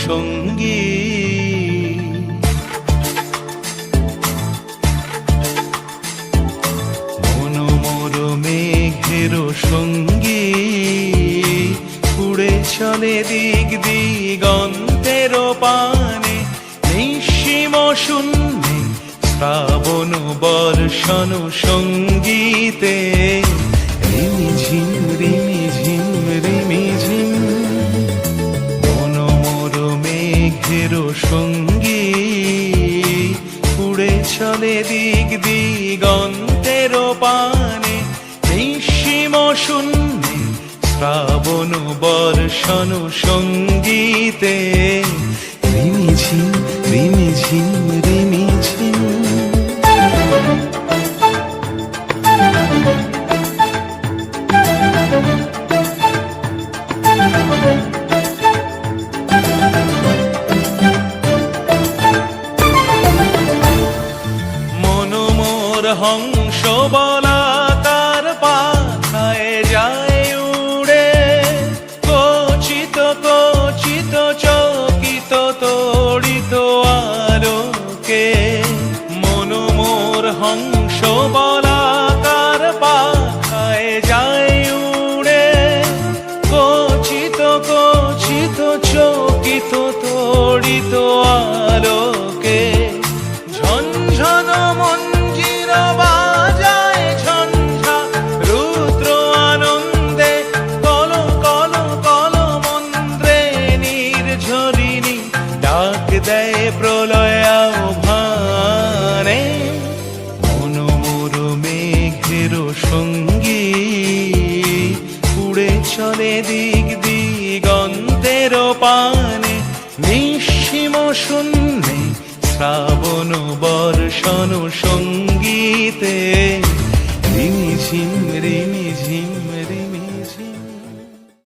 সঙ্গী। মনোমোর মেঘের সঙ্গী, উড়ে চলে দিক দিগন্তের পানে, নিঃসীম শূন্যে শ্রাবণ বর্ষণ সঙ্গীতে। রিমিঝিম রিমিঝিম রিমিঝিম, মনোমোর মেঘের সঙ্গী, উড়ে চলে দিক দিগন্তের পানে, নিঃসীম শূন্যে শ্রাবণ বর্ষণ সঙ্গীতে। রিমিঝিম রিমিঝিম রিমিঝিম। মনোমোর হংস বলাকার পাখায় যায় উড়ে, কচিত কচিত চকিত তড়িত আলোকে। মনোমোর হংস বলাকার পাখায় যায় উড়ে, কচিত কচিত চকিত তড়িত আলোকে। ঝনঝন মঞ্জির বাজায় ঝঞ্ঝা রুদ্র আনন্দে, কল কল কল মন্ত্রে নির্ঝরিণী ডাক দেয় প্রলয় আহ্বানে। মনোমোর মেঘের সঙ্গী, উড়ে চলে দিক দিগন্তের পানে, নিঃসীম শূন্যে শ্রাবণ বর্ষণ সঙ্গীতে। রিমিঝিম